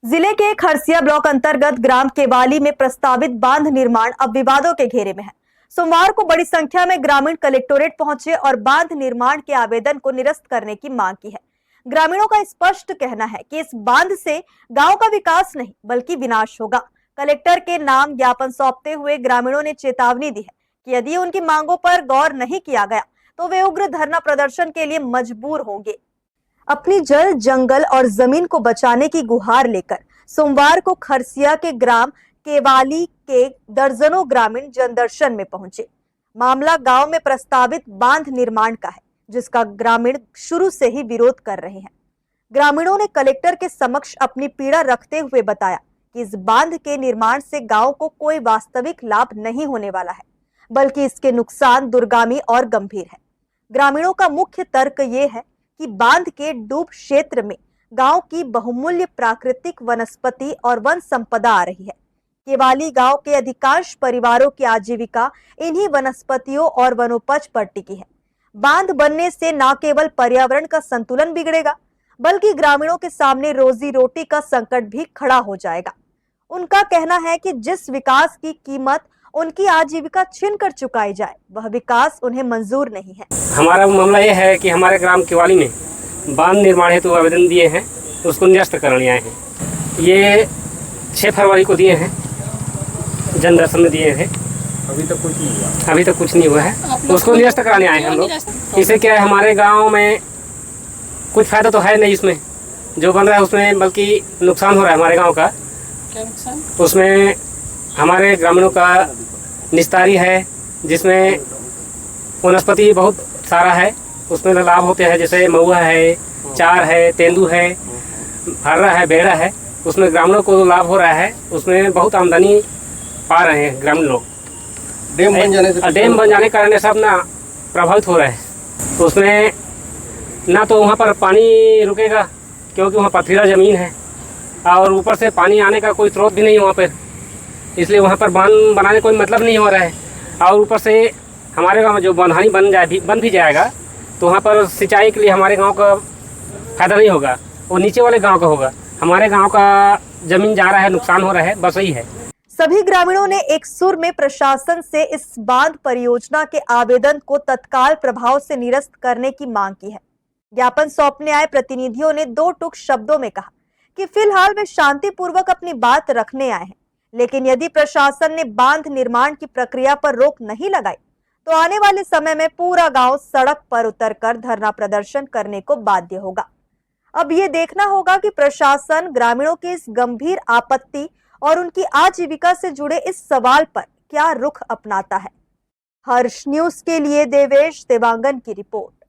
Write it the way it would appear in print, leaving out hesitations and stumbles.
जिले के खरसिया ब्लॉक अंतर्गत ग्राम केवाली में प्रस्तावित बांध निर्माण अब विवादों के घेरे में है। सोमवार को बड़ी संख्या में ग्रामीण कलेक्टोरेट पहुंचे और बांध निर्माण के आवेदन को निरस्त करने की मांग की है। ग्रामीणों का स्पष्ट कहना है कि इस बांध से गांव का विकास नहीं बल्कि विनाश होगा। कलेक्टर के नाम ज्ञापन सौंपते हुए ग्रामीणों ने चेतावनी दी है कि यदि उनकी मांगों पर गौर नहीं किया गया तो वे उग्र धरना प्रदर्शन के लिए मजबूर होंगे। अपनी जल, जंगल और जमीन को बचाने की गुहार लेकर सोमवार को खरसिया के ग्राम केवाली के दर्जनों ग्रामीण जनदर्शन में पहुंचे। मामला गांव में प्रस्तावित बांध निर्माण का है, जिसका ग्रामीण शुरू से ही विरोध कर रहे हैं। ग्रामीणों ने कलेक्टर के समक्ष अपनी पीड़ा रखते हुए बताया कि इस बांध के निर्माण से गांव को कोई वास्तविक लाभ नहीं होने वाला है, बल्कि इसके नुकसान दूरगामी और गंभीर है। ग्रामीणों का मुख्य तर्क ये है कि बांध के डूब क्षेत्र में गांव की बहुमूल्य प्राकृतिक वनस्पति और वन संपदा आ रही है। केवाली गांव के अधिकांश परिवारों की आजीविका इन्हीं वनस्पतियों और वनोपज पर टिकी है। बांध बनने से न केवल पर्यावरण का संतुलन बिगड़ेगा, बल्कि ग्रामीणों के सामने रोजी रोटी का संकट भी खड़ा हो जाएगा। उनका कहना है कि जिस विकास की कीमत उनकी आजीविका छीन कर चुकाई जाए, वह विकास उन्हें मंजूर नहीं है। हमारा मामला यह है कि हमारे ग्राम केवाली में बांध निर्माण हेतु आवेदन दिए हैं, उसको निरस्त कराने आए हैं। ये 6 फरवरी को दिए हैं, जनदर्शन में दिए हैं। अभी तक कुछ नहीं हुआ। अभी तक कुछ नहीं हुआ है, उसको निरस्त कराने आए हैं हम लोग। इससे क्या है, हमारे गांव में कुछ फायदा तो है नहीं इसमें, जो बन रहा है उसमें बल्कि नुकसान हो रहा है हमारे गाँव का। क्या नुकसान? उसमें हमारे ग्रामीणों का निस्तारी है, जिसमें वनस्पति बहुत सारा है, उसमें लाभ होते हैं, जैसे महुआ है, चार है, तेंदू है, हर्रा है, बेड़ा है। उसमें ग्रामीणों को लाभ हो रहा है, उसमें बहुत आमदनी पा रहे हैं ग्रामीण लोग। डैम बन जाने के कारण सब ना प्रभावित हो रहे हैं। तो उसमें ना तो वहाँ पर पानी रुकेगा, क्योंकि वहाँ पथरीला ज़मीन है और ऊपर से पानी आने का कोई स्रोत भी नहीं है वहाँ पर, इसलिए वहाँ पर बांध बनाने कोई मतलब नहीं हो रहा है। और ऊपर से हमारे गांव में जो बांधानी बन भी जाएगा तो वहाँ पर सिंचाई के लिए हमारे गांव का फायदा नहीं होगा, वो नीचे वाले गांव का होगा। हमारे गांव का जमीन जा रहा है, नुकसान हो रहा है, बस यही है। सभी ग्रामीणों ने एक सुर में प्रशासन से इस बांध परियोजना के आवेदन को तत्काल प्रभाव से निरस्त करने की मांग की है। ज्ञापन सौंपने आए प्रतिनिधियों ने 2 टूक शब्दों में कहा कि फिलहाल वे शांतिपूर्वक अपनी बात रखने आए हैं, लेकिन यदि प्रशासन ने बांध निर्माण की प्रक्रिया पर रोक नहीं लगाई तो आने वाले समय में पूरा गांव सड़क पर उतरकर धरना प्रदर्शन करने को बाध्य होगा। अब ये देखना होगा कि प्रशासन ग्रामीणों की इस गंभीर आपत्ति और उनकी आजीविका से जुड़े इस सवाल पर क्या रुख अपनाता है। हर्ष न्यूज के लिए देवेश देवांगन की रिपोर्ट।